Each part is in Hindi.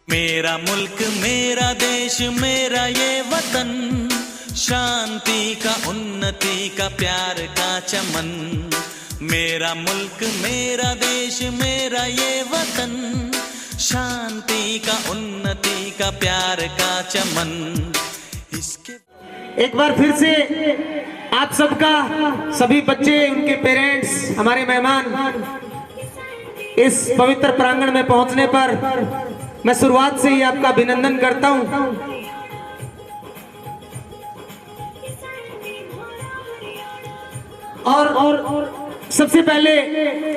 मेरा मुल्क मेरा देश मेरा ये वतन, शांति का उन्नति का प्यार का चमन। मेरा मुल्क मेरा देश मेरा ये वतन, शांति का उन्नति का प्यार का चमन। इसके एक बार फिर से आप सबका, सभी बच्चे, उनके पेरेंट्स, हमारे मेहमान इस पवित्र प्रांगण में पहुंचने पर मैं शुरुआत से ही आपका अभिनंदन करता हूं। और सबसे पहले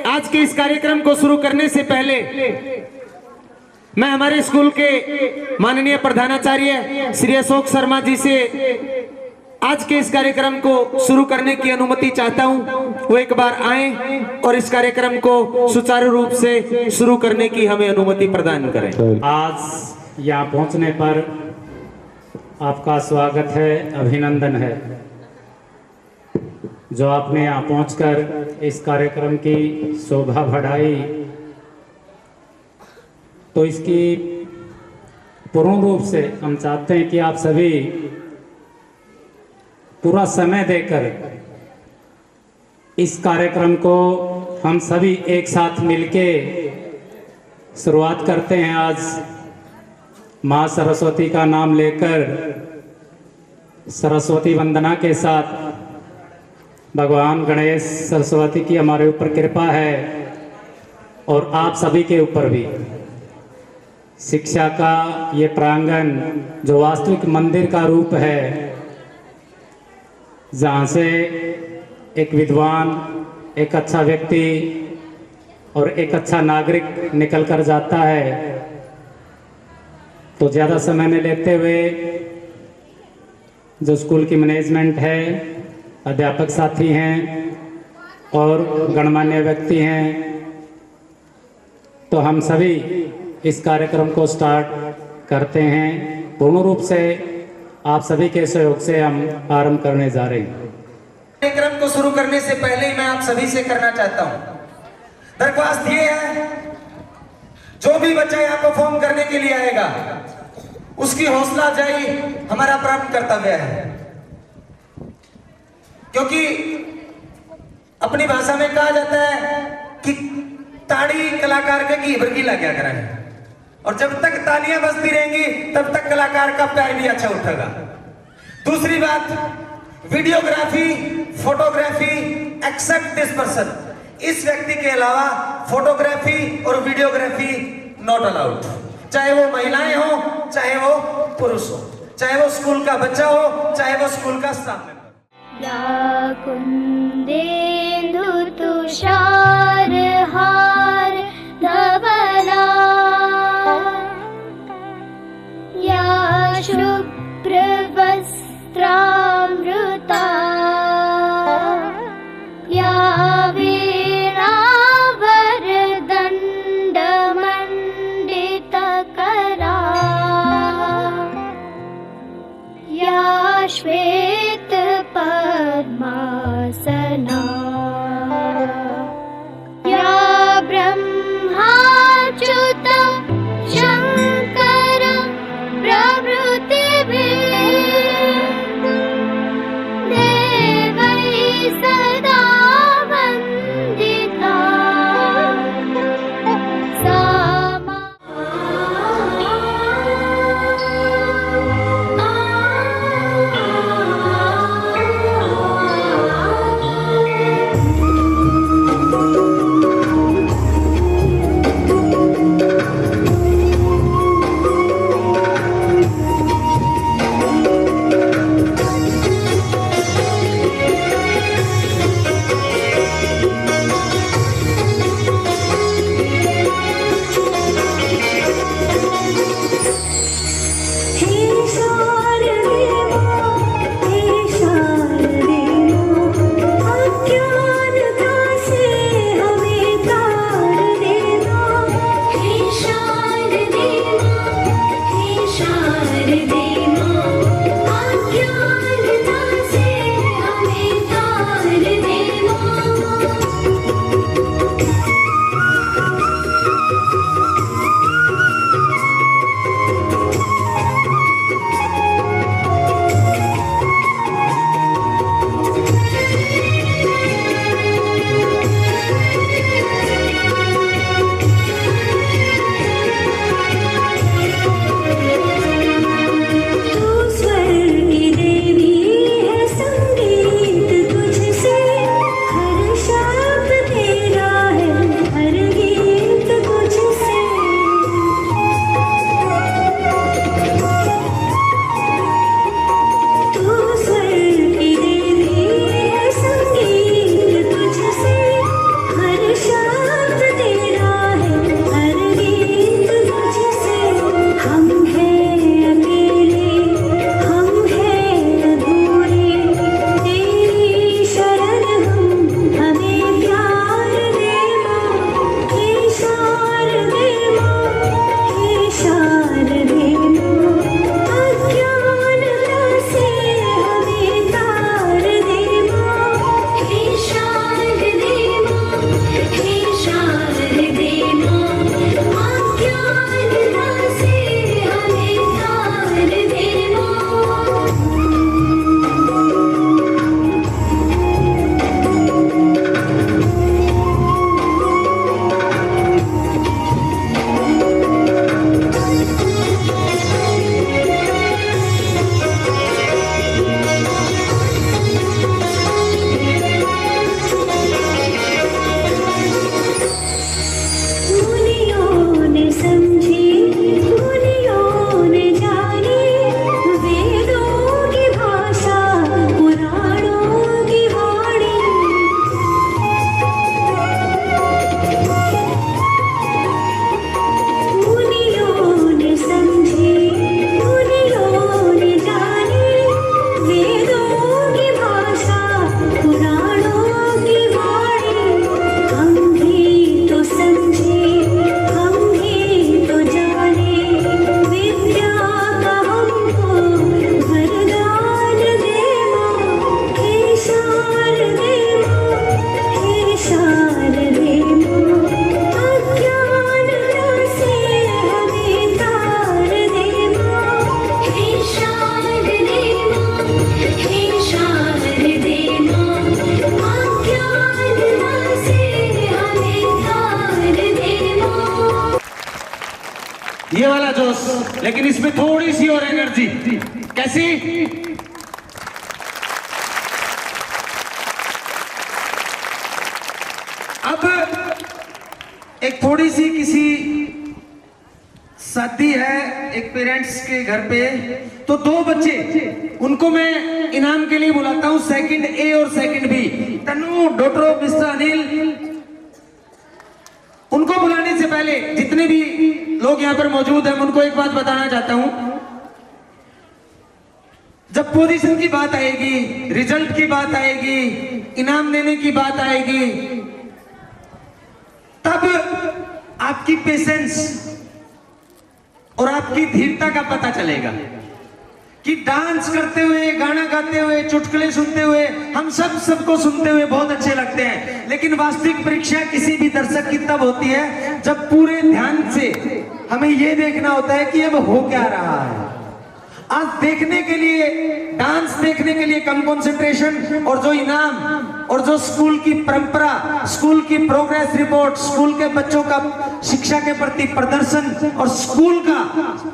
आज के इस कार्यक्रम को शुरू करने से पहले मैं हमारे स्कूल के माननीय प्रधानाचार्य श्री अशोक शर्मा जी से आज के इस कार्यक्रम को शुरू करने की अनुमति चाहता हूं। वो एक बार आए और इस कार्यक्रम को सुचारू रूप से शुरू करने की हमें अनुमति प्रदान करें। आज यहाँ पहुँचने पर आपका स्वागत है, अभिनंदन है। जो आपने यहाँ पहुँचकर इस कार्यक्रम की शोभा बढ़ाई, तो इसकी पूर्ण रूप से हम चाहते हैं कि आप सभी पूरा समय देकर इस कार्यक्रम को हम सभी एक साथ मिलके शुरुआत करते हैं। आज माँ सरस्वती का नाम लेकर सरस्वती वंदना के साथ भगवान गणेश सरस्वती की हमारे ऊपर कृपा है और आप सभी के ऊपर भी। शिक्षा का ये प्रांगण जो वास्तविक मंदिर का रूप है, जहाँ से एक विद्वान, एक अच्छा व्यक्ति और एक अच्छा नागरिक निकल कर जाता है, तो ज़्यादा समय न लेते हुए जो स्कूल की मैनेजमेंट है, अध्यापक साथी हैं और गणमान्य व्यक्ति हैं, तो हम सभी इस कार्यक्रम को स्टार्ट करते हैं। पूर्ण रूप से आप सभी के सहयोग से हम आरंभ करने जा रहे हैं। कार्यक्रम को शुरू करने से पहले ही मैं आप सभी से करना चाहता हूं, दरख्वास्त ये है, जो भी बच्चा यहाँ परफॉर्म करने के लिए आएगा उसकी हौसला अफजाई हमारा प्राप्त कर्तव्य है। क्योंकि अपनी भाषा में कहा जाता है कि ताड़ी कलाकार के घी भड़कीला क्या कराए, और जब तक तालियां बजती रहेंगी तब तक कलाकार का पैर भी अच्छा उठेगा। दूसरी बात, videography, photography except this person, इस व्यक्ति के अलावा फोटोग्राफी और वीडियोग्राफी नॉट अलाउड। चाहे वो महिलाएं हो, चाहे वो पुरुष हो, चाहे वो स्कूल का बच्चा हो, चाहे वो स्कूल का स्टाफ मेंबर। या कुंदेन्दु तुषार हार धवला, या शुभ्र वस्त्रामृता, या वीणा वरदंड मंडित करा, या श्वेत पद्मासना, या ये वाला जोश, लेकिन इसमें थोड़ी सी और एनर्जी। कैसी? अब एक थोड़ी सी किसी शादी है एक पेरेंट्स के घर पे, तो दो बच्चे, उनको मैं इनाम के लिए बुलाता हूं, सेकंड ए और सेकंड बी, तनु, डॉक्टर मिस्टर अनिल। उनको बुलाने से पहले जितने भी लोग यहां पर मौजूद हैं, उनको एक बात बताना चाहता हूं। जब पोजीशन की बात आएगी, रिजल्ट की बात आएगी, इनाम देने की बात आएगी, तब आपकी पेशेंस और आपकी धीरता का पता चलेगा कि डांस करते हुए, गाना गाते हुए, चुटकुले सुनते हुए, हम सबको सुनते हुए बहुत अच्छे लगते हैं, लेकिन वास्तविक परीक्षा किसी भी दर्शक की तब होती है जब पूरे ध्यान से हमें यह देखना होता है कि अब हो क्या रहा है। आज देखने के लिए, डांस देखने के लिए कम कंसंट्रेशन, और जो इनाम और जो स्कूल की परंपरा, स्कूल की प्रोग्रेस रिपोर्ट, स्कूल के बच्चों का शिक्षा के प्रति प्रदर्शन और स्कूल का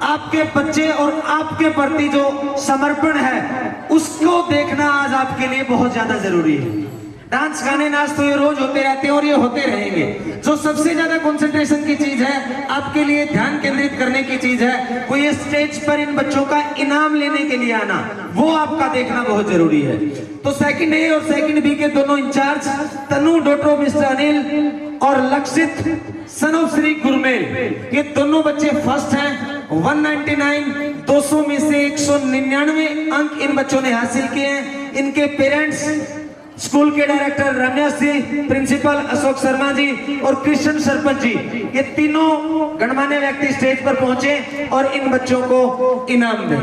आपके बच्चे और आपके प्रति जो समर्पण है, उसको देखना आज आपके लिए बहुत ज्यादा जरूरी है। डांस, गाने, नाच तो ये रोज होते रहते हैं और ये होते रहेंगे। जो सबसे ज्यादा कंसंट्रेशन की चीज है, आपके लिए ध्यान केंद्रित करने की चीज है, वो ये स्टेज पर इन बच्चों का इनाम लेने के लिए आना, वो आपका देखना बहुत जरूरी है। तो सेकंड ए और सेकंड बी के दोनों इंचार्ज, तनु, डॉक्टर मिस्टर अनिल और लक्षित सन ऑफ श्री गुरमेल, ये दोनों बच्चे फर्स्ट हैं। 199, 200 में से 199 अंक इन बच्चों ने हासिल किए हैं। इनके पेरेंट्स, स्कूल के डायरेक्टर रमेश जी, प्रिंसिपल अशोक शर्मा जी और कृष्ण सरपंच जी, ये तीनों गणमान्य व्यक्ति स्टेज पर पहुंचे और इन बच्चों को इनाम दें।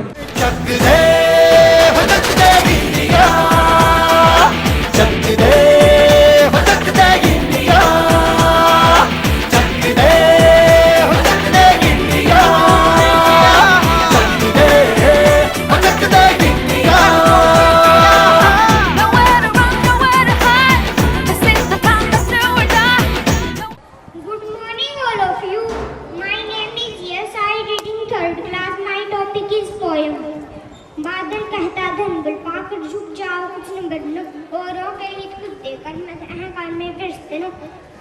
बादल कहता धनबल पाकर झुक जाओ कुछ न बदलो, औरों के हित कुछ देकर मत अहंकार में व्यस्त लो।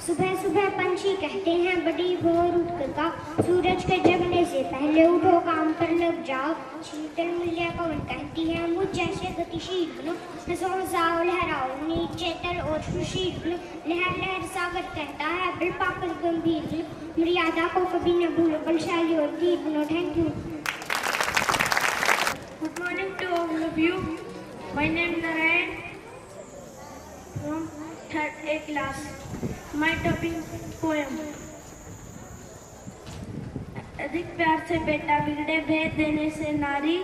सुबह सुबह पंछी कहते हैं बड़ी भोर उठकर का, सूरज के जगने से पहले उठो काम पर लग जाओ। शीतल मिलिया पवन कहती है मुझ जैसे गतिशील बनो, हंसो हंसाओ लहराओ नीचे तल और सुशील बनो। लहर लहर सागर कहता है बल पाकर गंभीर बनो, मर्यादा को कभी न भूलो बलशाली और धीर बनो। Thank you. Good morning to all of you. My name is Narayan from 3rd A class. My topic poem. अधिक प्यार से बेटा बिगड़े, भेद देने से नारी,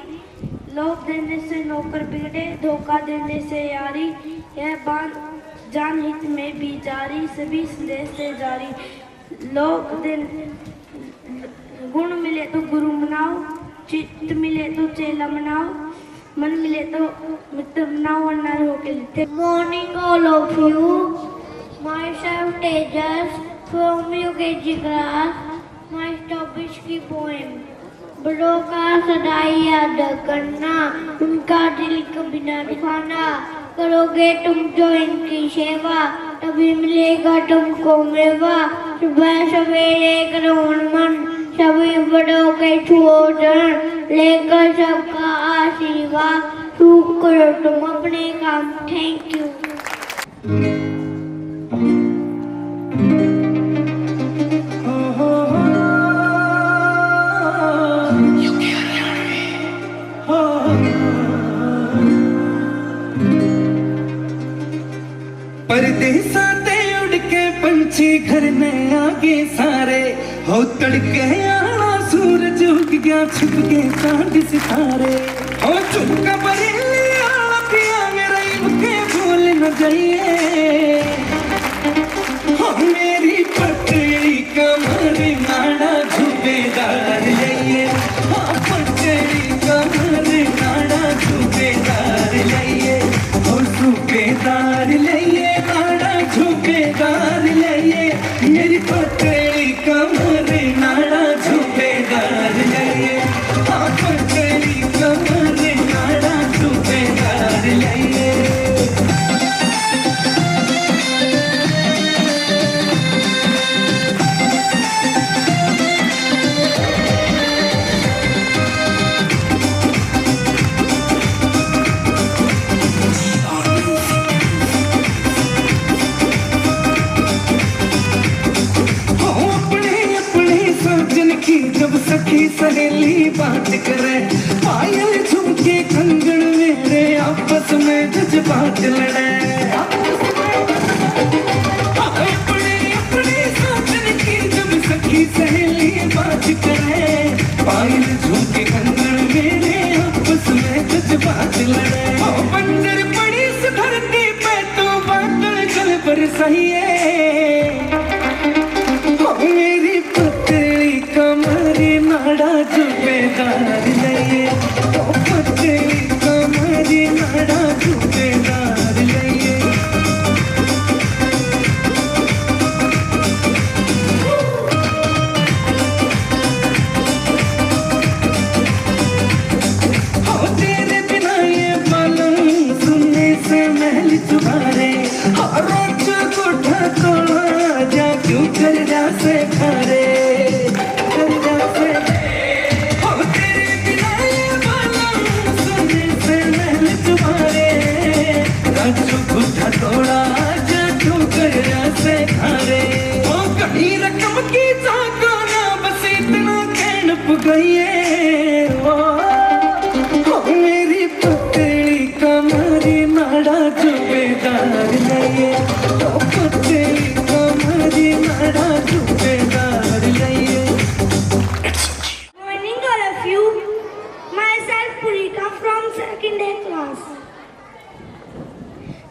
लोभ देने से नौकर बिगड़े, धोखा देने से यारी। यह बात जान हित में भी जारी, सभी संदेश से जारी। लोग दिन गुण मिले तो गुरु मनाओ, चित्त मिले तो चेला मनाओ, मन मिले तो मित्र बनाओ वरना होके लेते। Morning all of you. Myself Tejas from UKG class. My topic की poem. बड़ों का सदाई याद करना, उनका दिल कभी न दुखाना। करोगे तुम जो इनकी सेवा, तभी मिलेगा तुमको मेवा। सुबह सवेरे करो मन, सभी बड़ों के छुओ चरण, लेकर सबका आशीर्वाद, सुख करो तुम अपने काम। Thank you. परदेसा ते उड़ के पंछी घर में आगे सारे, हो तड़के आना सूरज उग गया छुप के चांद सितारे। हो चुपका बरेली आना पिया मेरा इनके भूल न जाइए। हो मेरी पटरी कमर नाड़ा झुबेदार लइए, हो पटरी कमर नाड़ा झुबेदार लइए, हो सूबेदार लइए नाड़ा झुबेदार लइए। मेरी पटरी कमर नाड़ा झुबेदार की जब सखी सहेली बात करे, पायल झुमके कंगन मेरे आपस में जज्बात लड़े। अपने साजन की जब सखी सहेली बात करे, पायल झुमके कंगन मेरे आपस में जज्बात लड़े। बंदर पड़ी इस धरती पे तो बादल चल बरसाइए, मेरी पतली कमरी नाड़ा जुबेदार लइए, पतली कमरी नाड़ा जुबेदार लइए। हो तेरे बिना ये बालम सुनने से महल तुम्हारे, रोज कोठा तोड़ा जा क्यों कर जा से खरे, कर जा से। हो तेरे बिना ये बालम सुनने से महल तुम्हारे, रोज कोठा तोड़ा जा क्यों कर जा से खरे। हो कहीं रकम की जागो ना बस इतना कहन पुगइए, हो मेरी पतली कमरी नाड़ा जुबेदार लइए, पतली कमरी नाड़ा जुबेदार लइए। Morning all of you. Myself Purika from second day class.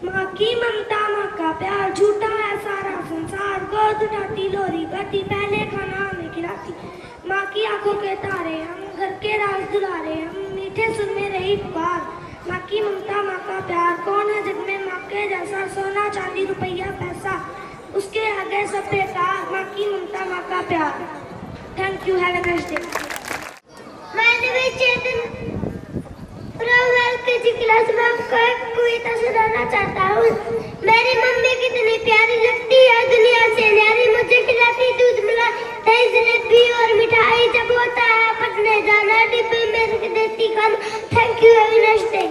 माँ की ममता माँ का प्यार झूठा है सारा संसार, गोद उठाती लोरी करती पहले खाना हमें खिलाती। माँ की आंखों के तारे हम घर के राज दुलारे, हम मीठे सुर में रही पुकार। माँ की ममता माँ का प्यार कौन है जग में माँ के जैसा, सोना चांदी रुपया पैसा उसके आगे सब बेकार। माँ की ममता माँ का प्यार। Thank you, have a nice day. My name is Chetan from LKG class में आपको एक कविता सुनाना चाहता हूँ। मेरी मम्मी कितनी प्यारी लगती है दुनिया से न्यारी, मुझे खिलाती दूध मिला दही जलेबी और मिठाई, जब होता है पढ़ने जाना डिब्बे में रख देती खाना। Thank you, have a nice day.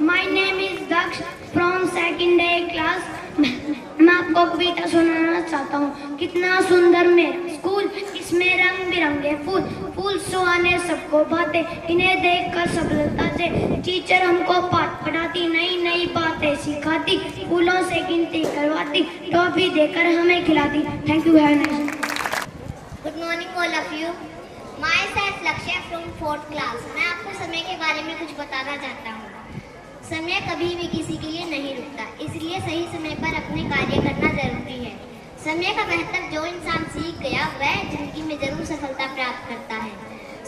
My name is Daksh from second day class. मैं आपको कविता सुनाना चाहता हूँ। कितना सुंदर मेरा स्कूल, इसमें रंग बिरंगे फूल, फूल सुहाने सबको भाते, इन्हें देखकर सब लगता जे। टीचर हमको पाठ पढ़ाती, नई नई बातें सिखाती, फूलों से गिनती करवाती, टॉफी देकर हमें खिलाती। Thank you, have a nice day. Good morning all of you. My self लक्ष्य फ्रॉम 4th क्लास। मैं आपको समय के बारे में कुछ बताना चाहता हूँ। समय कभी भी किसी के लिए नहीं रुकता, इसलिए सही समय पर अपने कार्य करना जरूरी है। समय का महत्व जो इंसान सीख गया वह जिंदगी में जरूर सफलता प्राप्त करता है।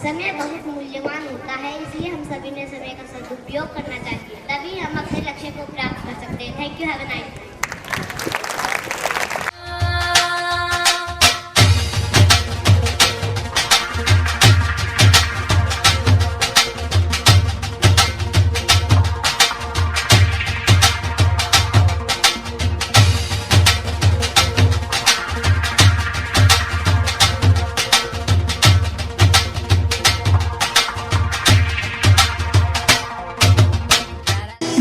समय बहुत मूल्यवान होता है, इसलिए हम सभी ने समय का सदुपयोग करना चाहिए, तभी हम अपने लक्ष्य को प्राप्त कर सकते हैं। Thank you, have a nice day.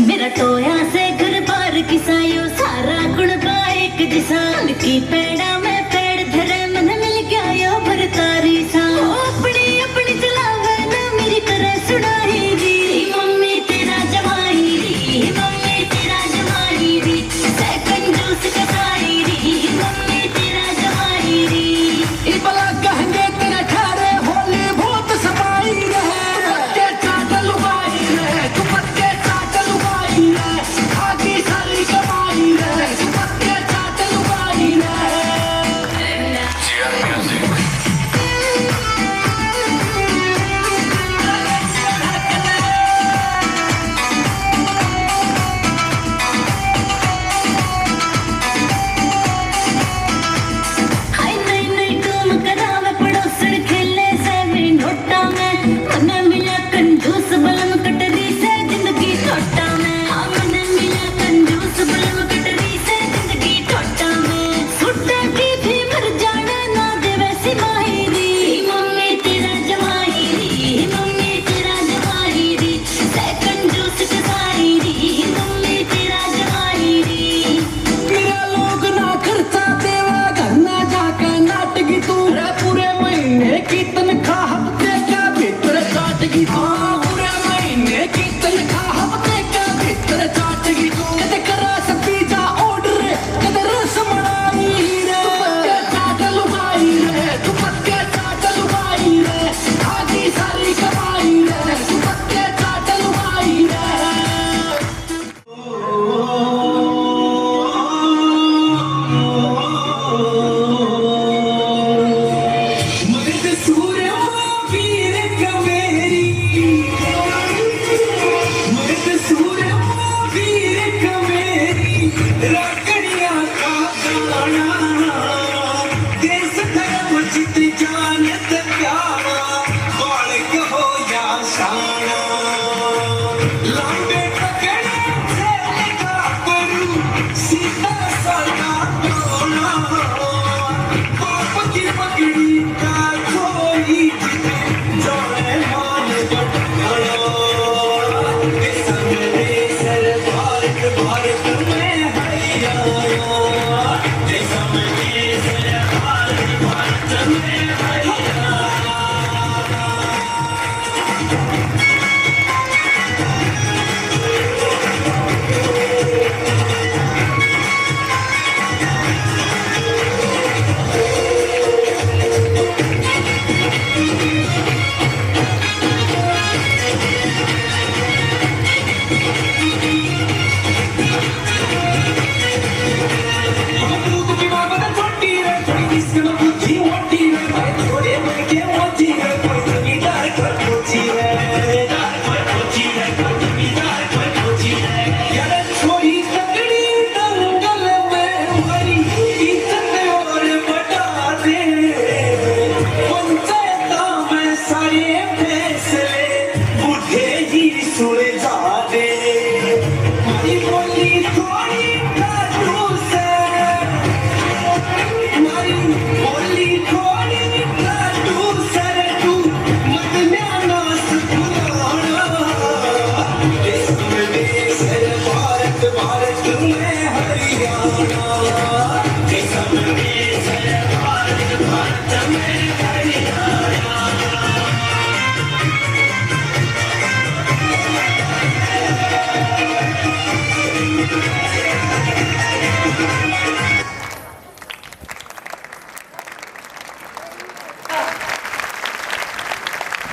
मेरा टोया से घर बार किसायो सा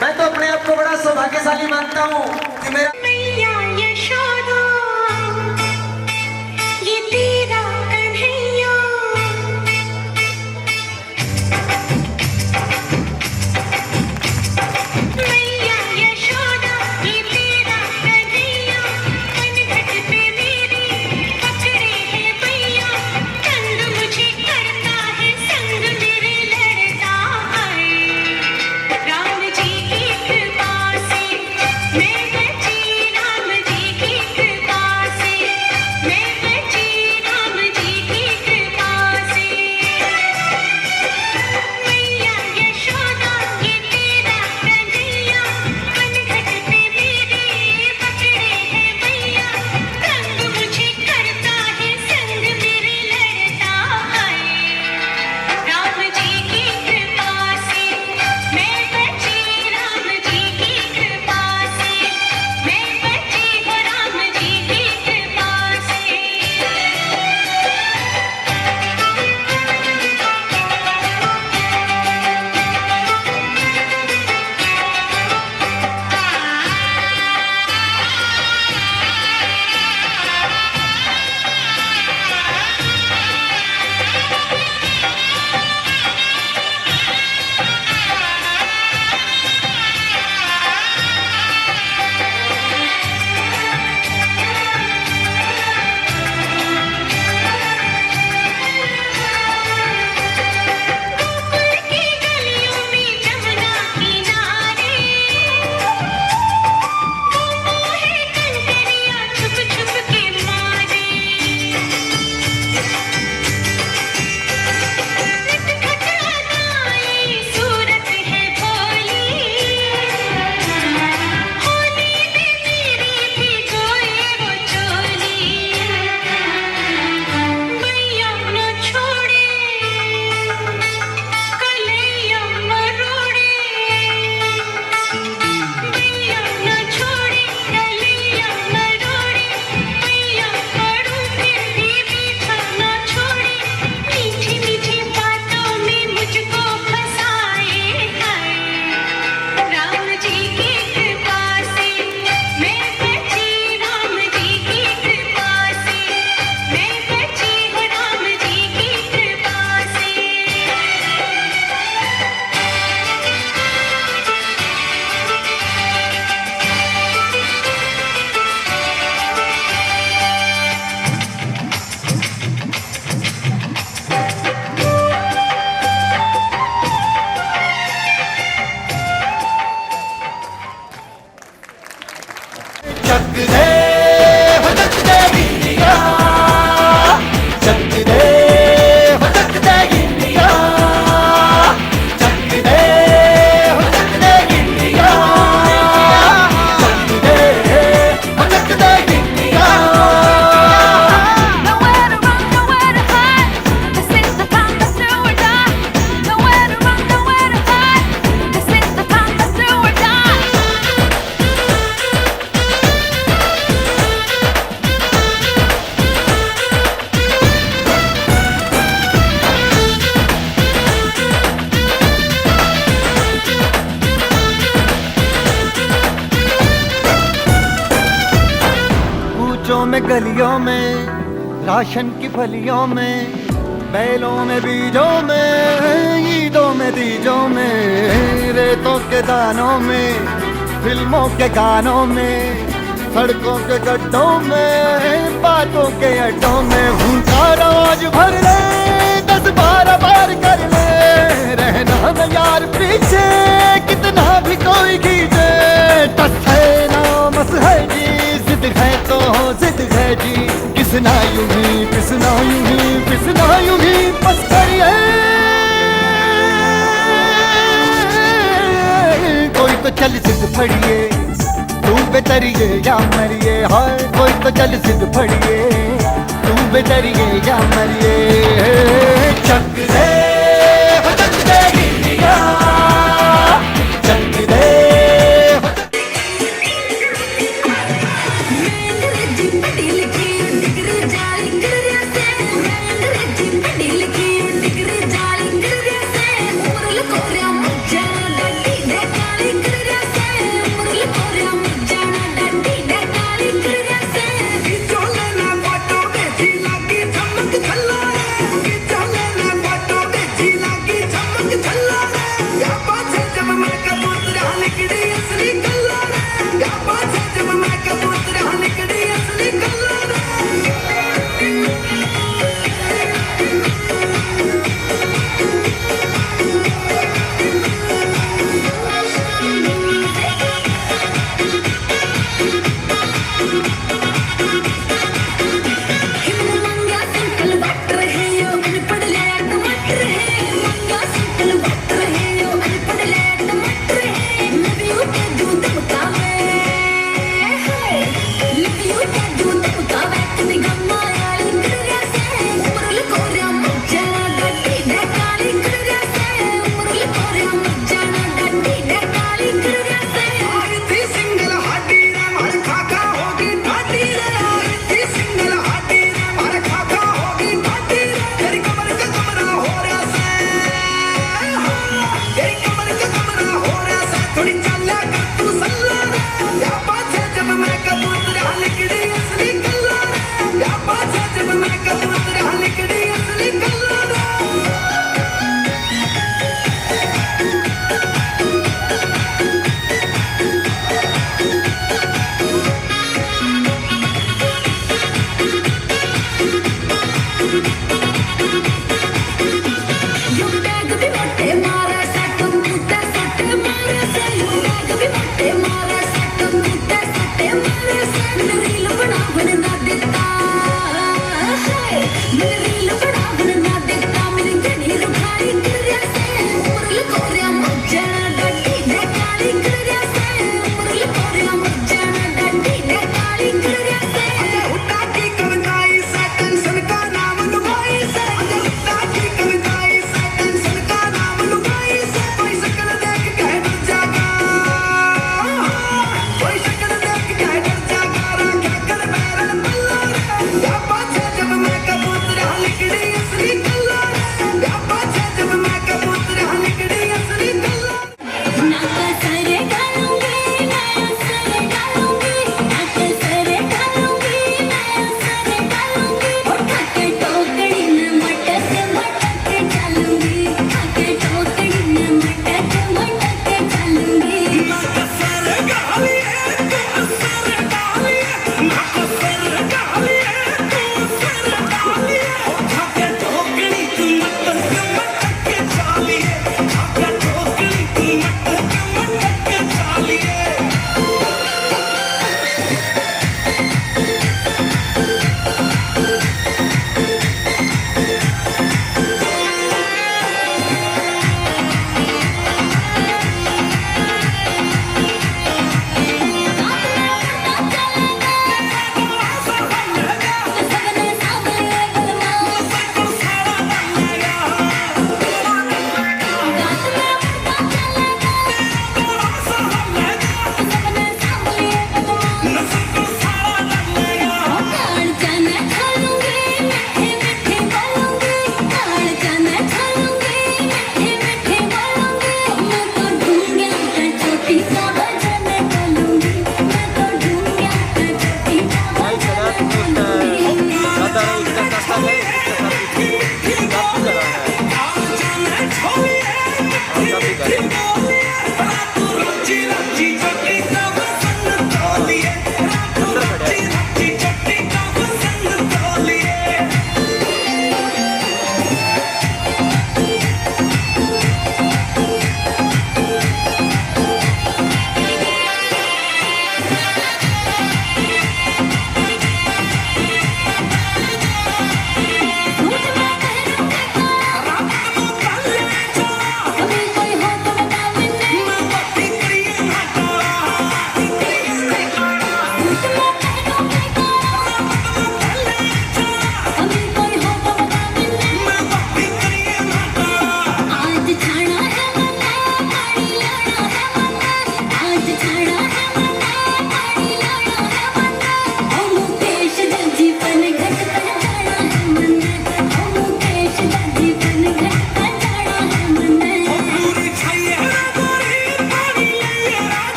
मैं तो अपने आप को बड़ा सौभाग्यशाली मानता हूँ कि मेरा मैया यशोदा ये तेरा कन्हैया मैया यशोदा ये तेरा कन्हैया कनघट पे मेरी पकड़े है भैया तंग मुझे करता है संग मेरे लड़ता है राम जी की कृपा से मैं बची राम जी की कृपा से मैं बची राम जी की कृपा से मैया यशोदा ये तेरा कन्हैया कनघट पे मेरे पकड़े है भैया तंग मुझे करता है संग मेरे लड़ता है राम जी की कृपा से मैं बची राम जी की कृपा से मैं बची हूँ राम जी की कृपा से गोकुल की गलियों में जमुना किनारे वो है कंकरिया छुप छुप के मारे नटखट अदाएं सूरत है भोली होली में मेरी भी गोए वो चोली मैया न छोड़े कलैया मरोड़े मैया न छोड़े कलैया मरोड़े मैया पढ़ूं फिर भी पीछा न छोड़े मीठी मीठी बातों में मुझको फंसाए हाय राम जी की कृपा से मैं बची राम जी की कृपा से मैं बची हूँ राम जी की कृपा से चक दे हो चक दे गिंडिया चक दे हो चक दे गिंडिया चक दे हो चक दे गिंडिया चक दे हो चक दे गिंडिया Nowhere to run, nowhere to hide. This is the time that's do or die. Nowhere to run, nowhere to hide. This is the time that's do or die. कूचों में गलियों में राशन की फलियों में बैलों में बीजों में ईदों में दीजों में मैदानों में, फिल्मों के गानों में, सड़कों के गड्ढों में, बातों के अड्डों में भूलता रोज भर ले, 10-12 बार कर ले, रहना न यार पीछे कितना भी कोई खींचे। टस है ना मस है जी, जिद है तो जिद है जी, किसना यूं ही पिसना यूं ही पिसना यूं ही बस करिए। कोई तो चल जिद फड़िए, तू बेतरिए या मरिए, हाय कोई तो चल जिद फड़िए, तू बेतरिए या मरिए। चक दे हो चक दे इंडिया, चक दे Chole na bato de, lagi chamak khalla hai, chole na bato de.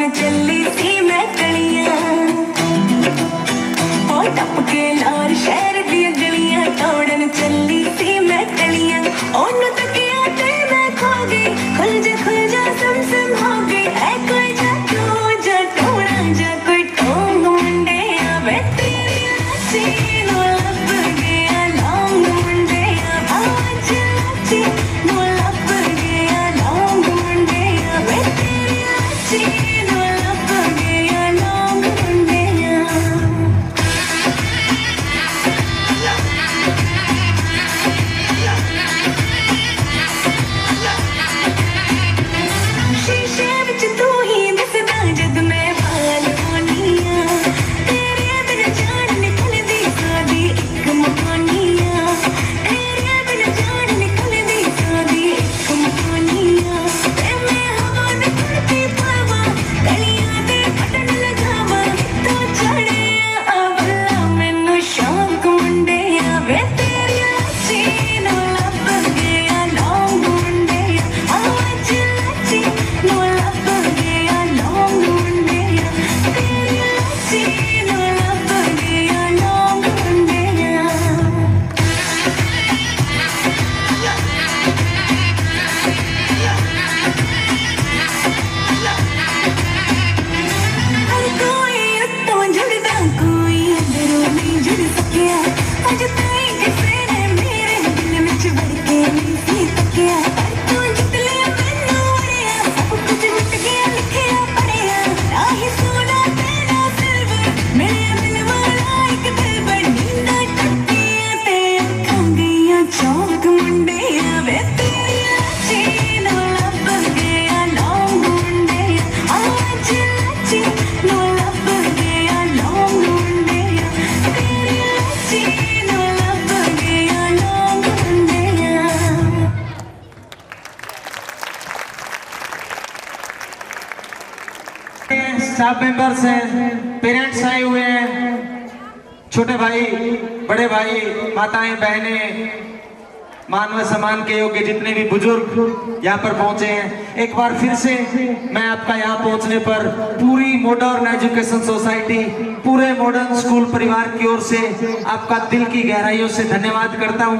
दौड़न चली सी मैं गलियां और टपके लार शहर दी गलियां दौड़न चली सी मैं गलियां और न तकिया ते मैं खो गई खुल जा सम हो गई ऐ कोई जटोड़ा जा कोई टोंग मुंडे वे तेरी लाची नो लब गया लौंग मुंडे आज लाची नो लब गया लौंग मुंडे वे तेरी लाची नो लब गया लौंग मुंडे शीशे विच तू ही दिसदा जद मैं बाल होनिया तेरे बिन जान निकलदी सादी इक मकानिया तेरे बिन जान निकलदी सादी इक मकानिया ते मैं हवा दे करती पावा गलियां दे बटन लगावा तो चढ़े अवला मैनू शौक मुंडे वे तेरी लाची नो लब गया लौंग मुंडे आज लाची नो लब गया लौंग मुंडे तेरी लाची नो लब गया लौंग मुंडे हर कोई उत्तों जुड़दा कोई अंदरों नहीं जुड़ सकिया अज ताईं किसे ने मेरे दिल विच वड़ के नहीं सी तकिया पर तू जित लिया मैनू वड़िया सब कुछ मिट गया लिखिया पढ़िया राही सोना तेरा सिल्वर मेरे दिल वाला एक दिल बड़ी ना टक्कियां ते अखां गईयां चौक मुंडे वे तेरी लाची नो लब गया लौंग मुंडे आज लाची नो लब गया लौंग मुंडे तेरी लाची नो लब गया लौंग मुंडे स्टाफ मेंबर्स हैं, पेरेंट्स आए हुए हैं, छोटे भाई, बड़े भाई, माताएं, बहनें, मान व सम्मान के योग्य जितने भी बुजुर्ग यहाँ पर पहुंचे हैं, एक बार फिर से मैं आपका यहाँ पहुंचने पर पूरी मॉडर्न एजुकेशन सोसाइटी, पूरे मॉडर्न स्कूल परिवार की ओर से आपका दिल की गहराइयों से धन्यवाद करता हूँ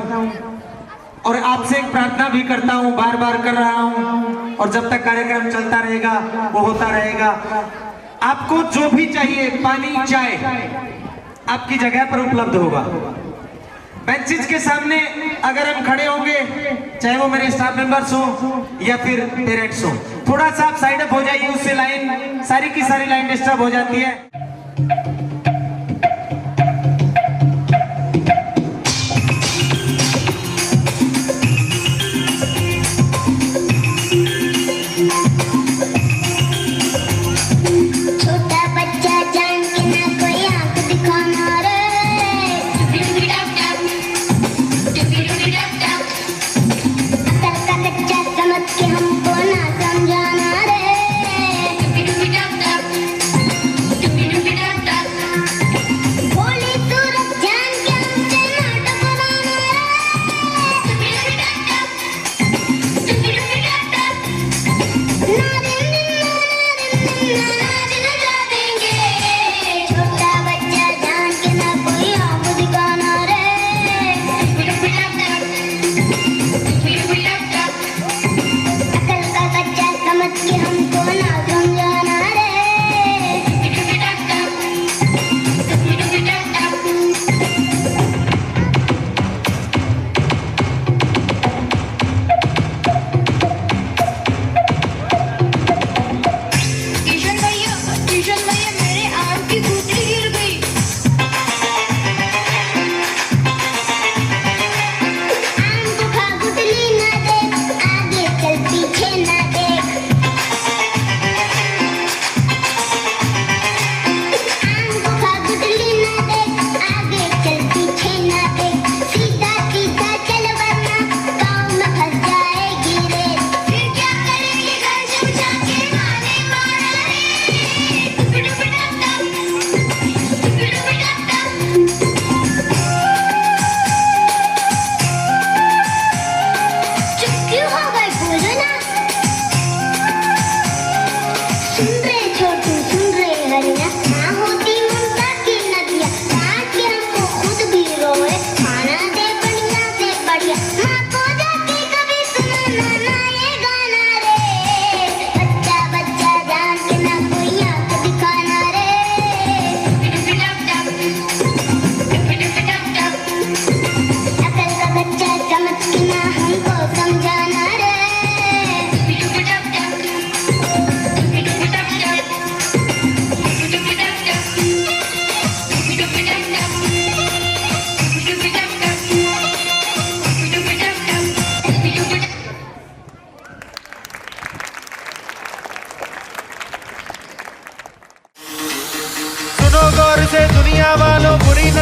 और आपसे एक प्रार्थना भी करता हूँ, बार बार कर रहा हूँ और जब तक कार्यक्रम चलता रहेगा वो होता रहेगा। आपको जो भी चाहिए, पानी, चाय, आपकी जगह पर उपलब्ध होगा। बेंचेज के सामने अगर हम खड़े होंगे, चाहे वो मेरे स्टाफ मेंबर्स हो या फिर पेरेंट्स हो, थोड़ा सा आप साइड अप हो जाइए, उससे लाइन सारी की सारी लाइन डिस्टर्ब हो जाती है। छोटा बच्चा जान के ना कोई आंख दिखाना रे अकल का कच्चा समझ के हमको ना समझाना रे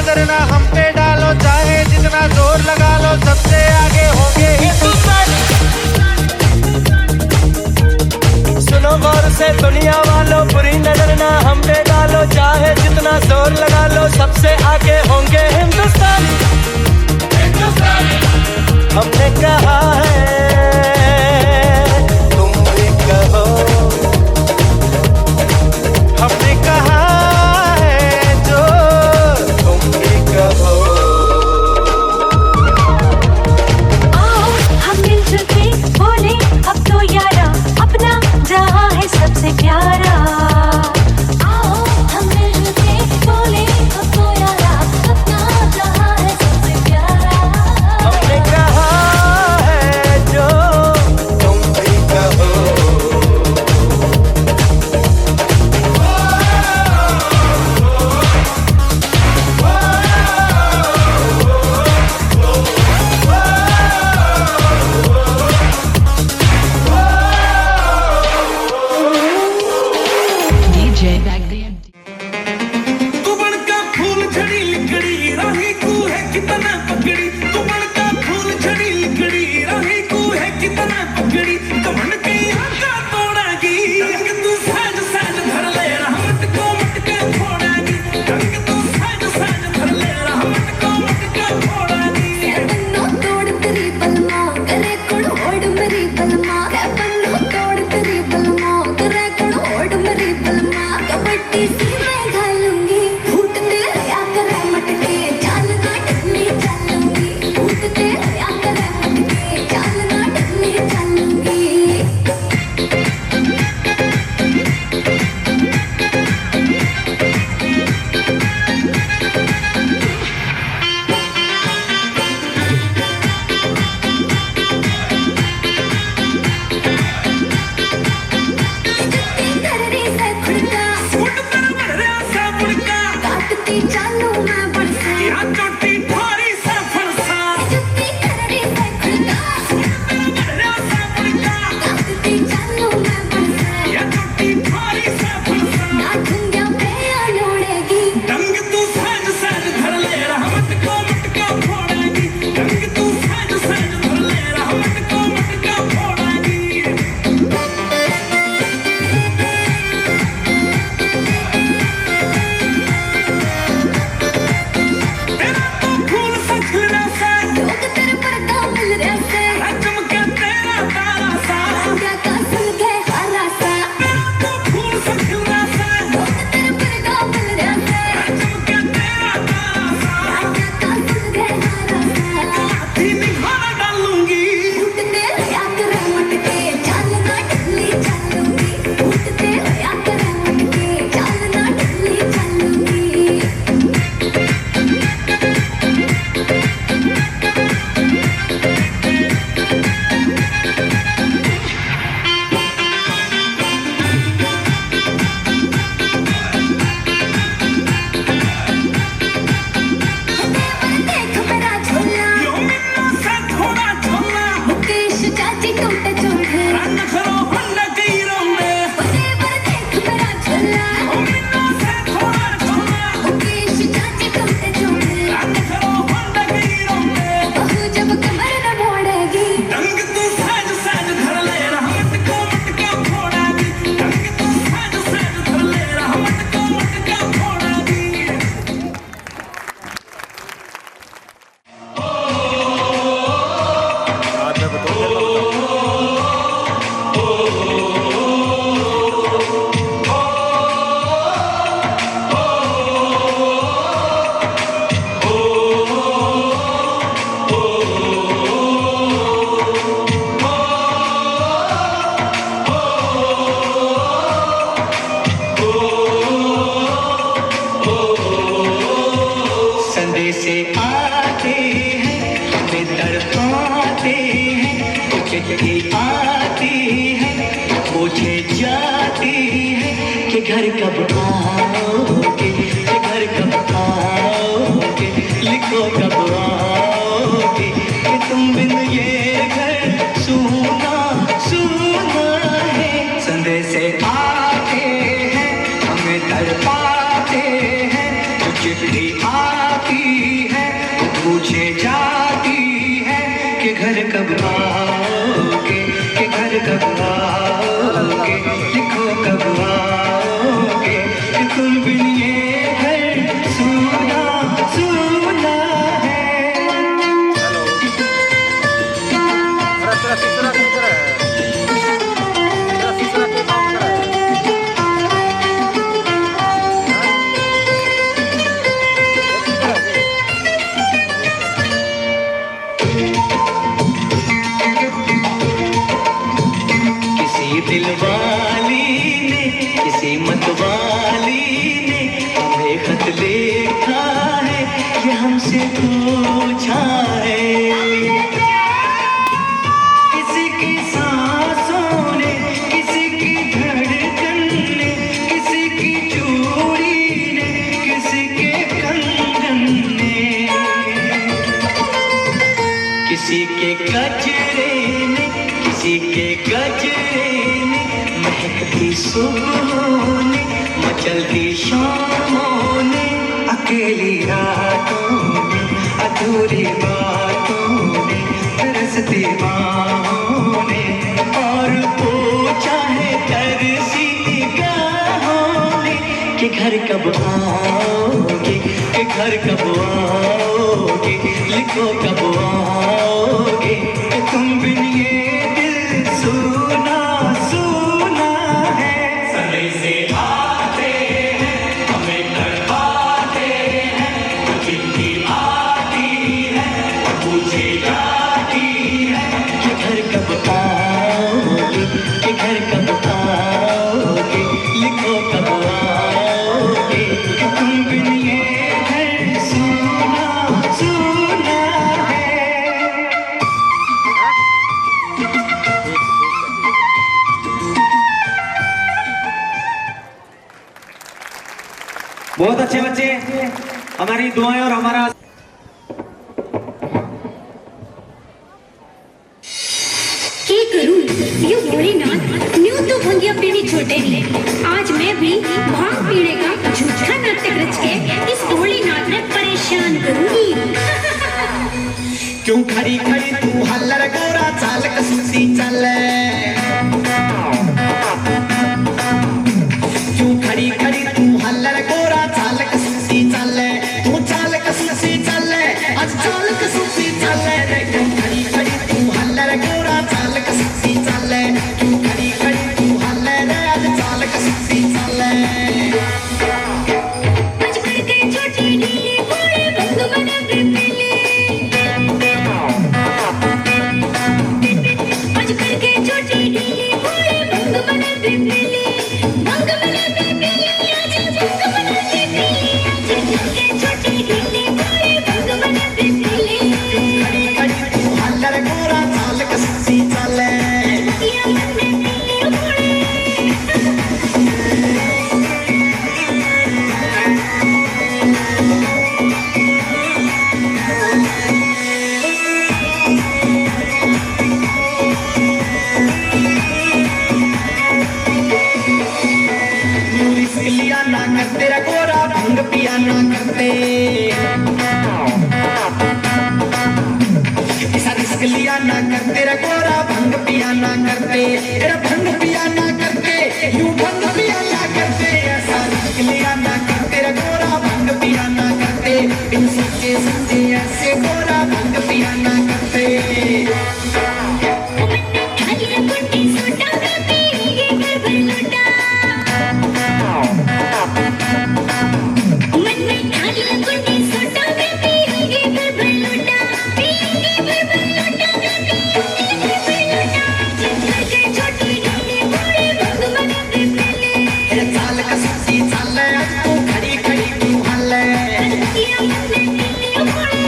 नजर ना हम पे डालो, चाहे जितना जोर लगा लो, सबसे आगे होंगे हिंदुस्तान। सुनो गौर से दुनिया वालों, बुरी नजर ना हम पे डालो, चाहे जितना जोर लगा लो, सबसे आगे होंगे हिंदुस्तान। हमने कहा है तुम भी कहो, हमने कहा है जो तुम भी कहो। आओ हम मिलजुल के बोले अब तो यारा, अपना जहां है सबसे प्यारा। आओ हम मिलजुल के बोले अब तो यारा, अपना जहां है सबसे प्यारा। हमने कहा है जो तुम भी कहो। तू बड़का फूल झड़ी लिकड़ी, राही को है कितना पकड़ी। तू बड़का फूल झड़ी लिकड़ी, राही को है कितना पकड़ी। कमन के आका तोड़ागी, डंग तू साज साज धर ले, रहमत को मटका फोड़ागी। डंग तू साज साज धर ले, रहमत को मटका फोड़ागी। बन्नो तोड़ तेरी बलमा, करे कुड़ोड़ मेरी बलमा। बन्नो तोड़ तेरी बलमा, करे कुड़ोड़ मेरी बलमा। कबड्डी सी मैं घालूंगी, फूटते या करे मटके, चाल ना डरनी चालूंगी। फूटते या करे मटके, चाल ना डरनी चालूंगी। कररी से खुड़का, फुट कर बढ़ रहा सा बुड़का, काटती चालू मैं बरसे। या चोटी भारी सा फरसा। जुत्ती कररी से खुड़का, बढ़ रहा सा बुड़का, काटती चालू मैं बरसे। या चोटी भारी सा फरसा। ना ठुंग्या पे लोड़ेगी, डंग तू साज साज धर ले, रहमत को मटका फोड़ागी। डंग तू साज साज धर ले, रहमत को मटका फोड़ागी। तेरा तो फूल सा खिलरा सा, लोग तेरे पर काबिल रहते। चमके तेरा तारा सा। क्या का सुन के हरा सा, तेरा तो फूल सा खिलरा सा, लोग तेरे पर काबिल रहते। चमके तेरा तारा सा। क्या का सुन के हरा सा, हाथी निखार डालूंगी, फूटते या करे मटके, चाल ना डरनी चालूंगी। फूटते या करे मटके, चाल ना डरनी चालूंगी। देख मेरा झोला, यो मिन्ना सा थोड़ा झोला। मुकेश चाची टूटे चोले। रंग खरो हंड गईरों में, देवर देख मेरा झोला, यो मिन्ना सा थोड़ा झोला। मुकेश चाची टूटे चोले। रंग खरो हंड गईरों में, बहू जब कमर न मोड़ेगी, डंग तू साज साज धर ले, रहमत को मटका फोड़ागी। डंग तू साज साज धर ले, रहमत को मटका फोड़ागी। संदेशे आते हैं, हमें तड़पाते हैं। कुछ चिट्ठी आती है, पूछे जाती है कि घर कब आओगे, कि घर कब आओगे। लिखो कब आओगे, कि तुम बिन ये घर सूना सूना है। संदेशे आते हैं, हमें तड़पाते हैं। कुछ चिट्ठी आती मतवाली ने हमें खत लिखा है, ये हमसे पूछा है। किसी की सांसों ने, किसी की धड़कन ने, किसी की चूड़ी ने, किसी के कंगन ने, किसी के गजरे ने, किसी के गजरे ने, महकती सुबहों ने, मचलती शामों ने, अकेली रातों ने, अधूरी बातों ने, तरसती बाहों ने, और पूछा है तरसी निगाहों ने कि घर कब आओगे, कि घर कब आओगे, लिखो कब आओगे, कि तुम बिन ये दिल सुना सुना है। समय से आते हैं, हमें तड़पाते हैं, वो चिट्ठी आती है, पूछे जाती है कि घर कब आओगे, कि घर कब आओगे, लिखो कब आओगे, कि तुम बिन ये घर सुना सुना है। बहुत अच्छे बच्चे, हमारी दुआएं और हमारा क्या करूं ये भोलेनाथ, न्यू तो भंगिया पीढ़ी छोटे ने, आज मैं भी भांग पीने का झूठा नाटक रच के इस भोलेनाथ ने परेशान करूंगी। क्यों खड़ी खड़ी तू हल्लर गोरा चाल कसूसी चले, क्यों खड़ी खड़ी तू हल्लर गोरा चाल कसूसी चले, तू चाल कसूसी चले, आज चाल कसूसी चले रे। क्यों खड़ी खड़ी तू हल्लर गोरा चाल कसूसी चले, क्यों खड़ी खड़ी तू हल्लर रे, आज चाल कसूसी चले। बचपन के छोटी ढीली बूढ़े बंद बने पिपली, बचपन के छोटी ढीली बूढ़े बंद बने पिपली, बंद बने पिपली, आज बंद बने पिपली, बचपन के छोटी ढीली बूढ़े बंद बने पिपली। खड़ी खड़ी तू हल्लर गोरा चाल कसूसी चले, ये मन में पिपली बूढ़े रिस्क लिया ना करते रे गोरा, भंग पिया ना करते, ऐसा रिस्क लिया ना करते रे गोरा, भंग पिया ना करते, तेरा भंग पिया ना करते, यूं भंग पिया ना करते, ऐसा रिस्क लिया ना करते रे गोरा, भंग पिया ना करते, बिन सोचे समझे ऐसे गोरा, भंग पिया ना करते। खाली गुंडी सोटा में पीएंगे घर भर लोटा, मन में खाली गुंडी सोटा में पीएंगे घर भर लोटा, पीएंगे घर भर लोटा, पीएंगे घर भर लोटा। जिंदगी के छोटी ढीली बूढ़े बंद बने पिपली, तेरा चाल कसूसी चले, आज तू खड़ी खड़ी तू हल्ले, ये मन में पिपली बूढ़े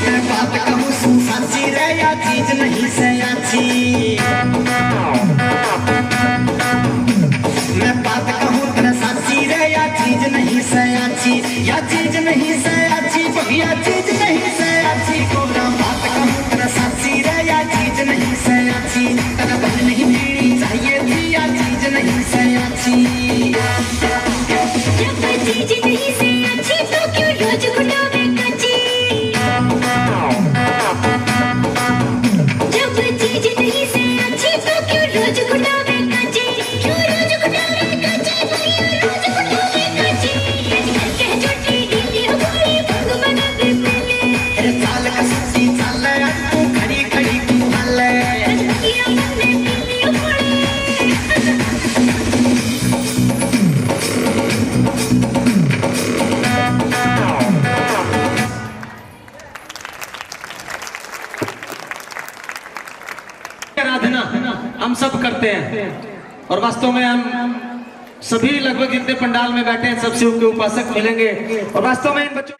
मैं बात कहूँ सू साची रे, या चीज नहीं से अच्छी, मैं बात कहूँ तेरा साची रे, या चीज नहीं से अच्छी, या चीज नहीं से अच्छी, या चीज नहीं से अच्छी, गोरा बात कहूँ तेरा साची रे, या चीज नहीं से अच्छी, तेरा बन नहीं पीनी चाहिए थी, या चीज नहीं से अच्छी। जब चीज नहीं से अच्छी तो क्यों रोज घुटावे कच्ची, जब चीज नहीं से अच्छी तो क्यों रोज घुटावे कच्ची, क्यों रोज घुटावे कच्ची, भैया रोज घुटावे कच्ची। आजकल के छोटी ढीली बूढ़ी बंद बने पिपली, तेरे चाल कसूसी चले, आज तू खड़ी खड़ी तू हल्ले, ये मन में पिपली बूढ़े और वास्तव में हम सभी लगभग जितने पंडाल में बैठे हैं सब शिव के उपासक मिलेंगे और वास्तव में इन बच्चों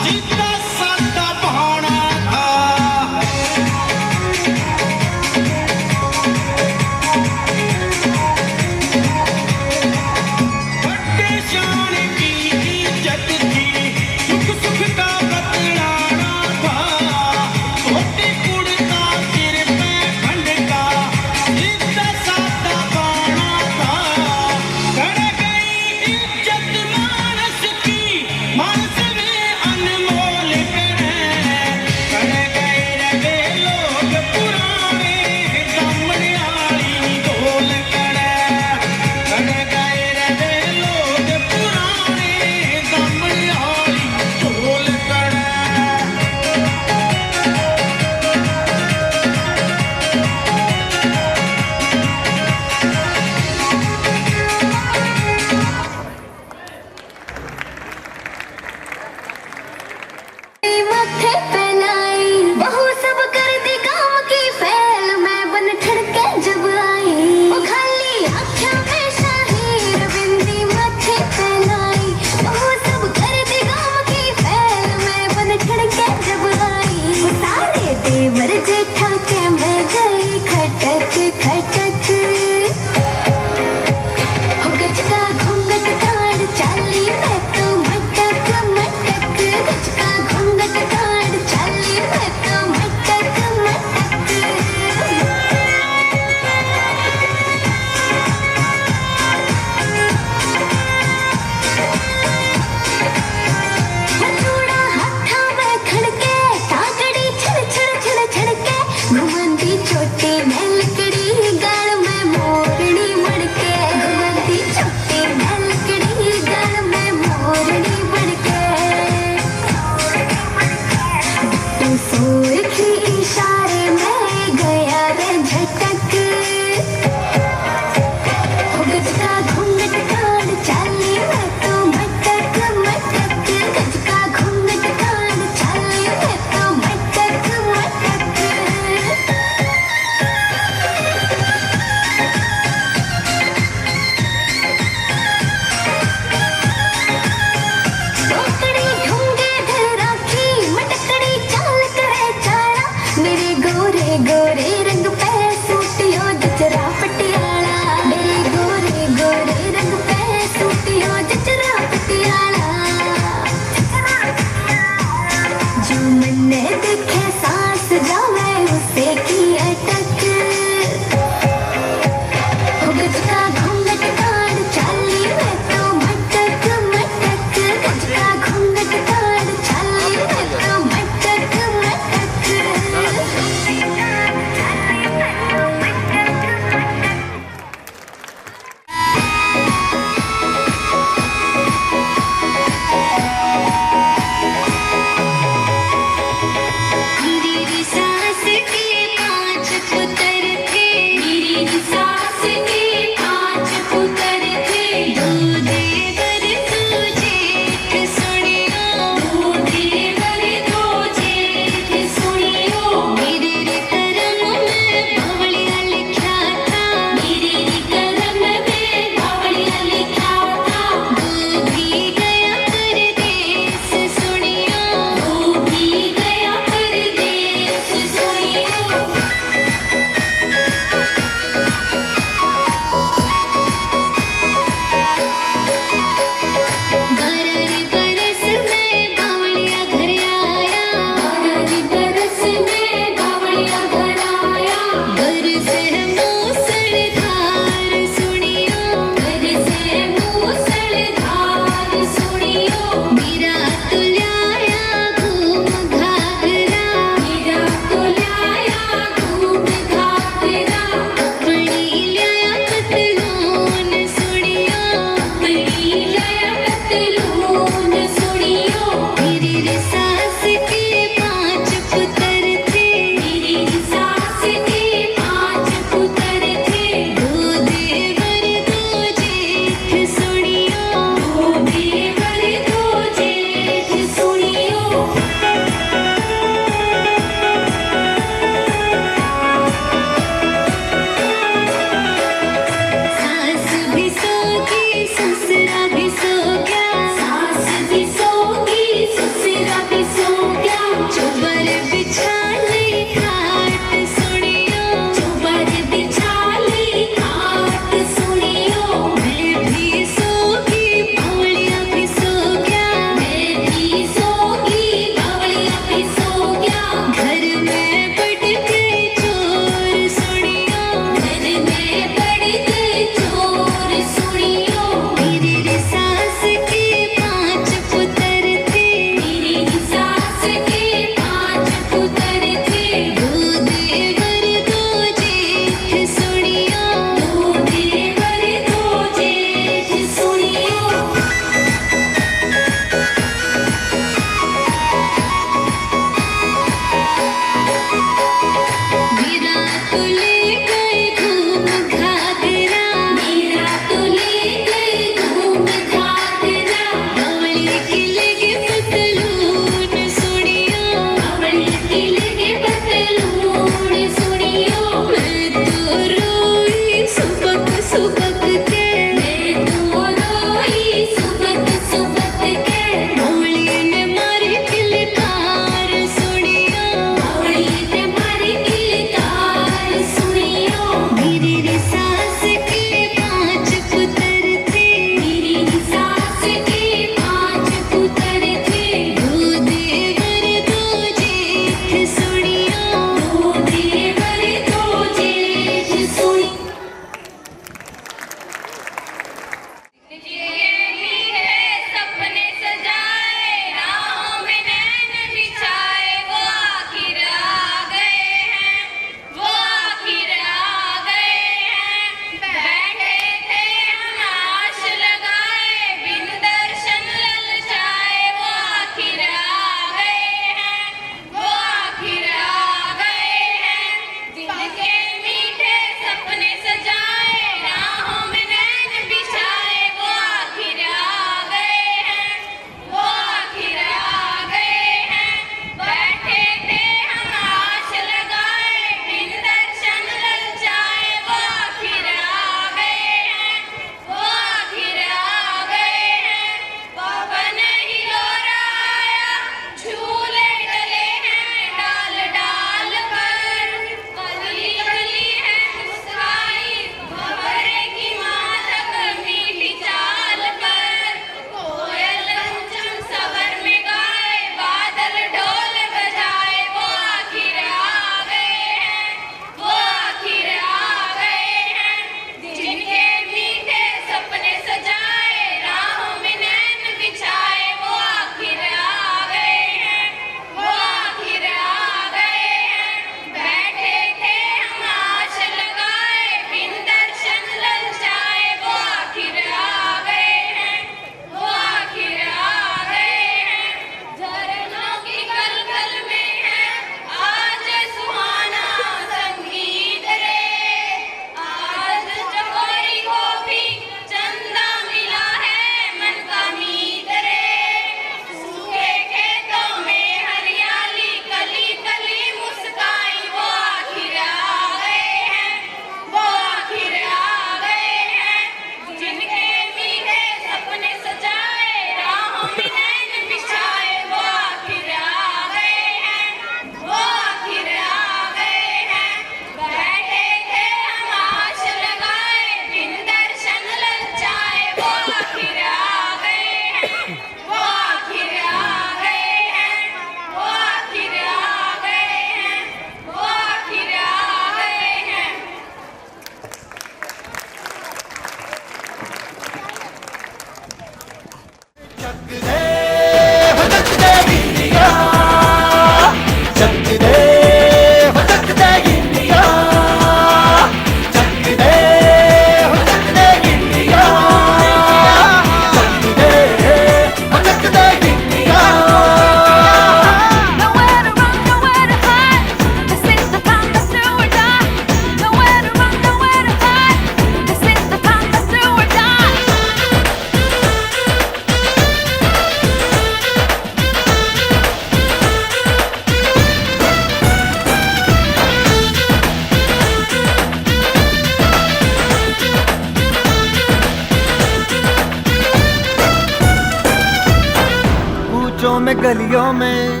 में गलियों में,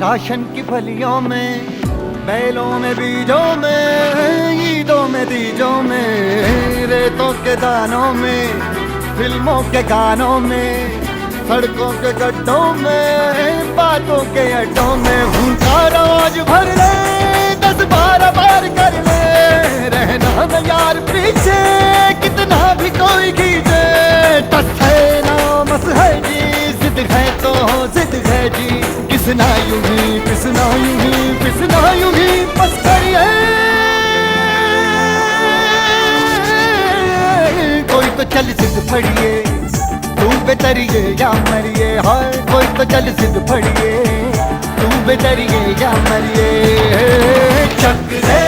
राशन की फलियों में, बैलों में बीजों में, ईदों में दीजों में, रेतों के दानों में, फिल्मों के गानों में, सड़कों के गड्ढों में, बातों के अड्डों में, भूखा रोज भर ले 10-12 बार कर ले, रहना न यार पीछे कितना भी कोई खींचे, टस है ना मस है जी, जिद है तो जिद है जी, किसना यूं ही पिसना यूं ही पिसना यूं ही बस करिए, कोई तो चल जिद फड़िए, तू बेतरिए या मरिए, हाय कोई तो चल जिद फड़िए, तू बेतरिए या मरिए, चक दे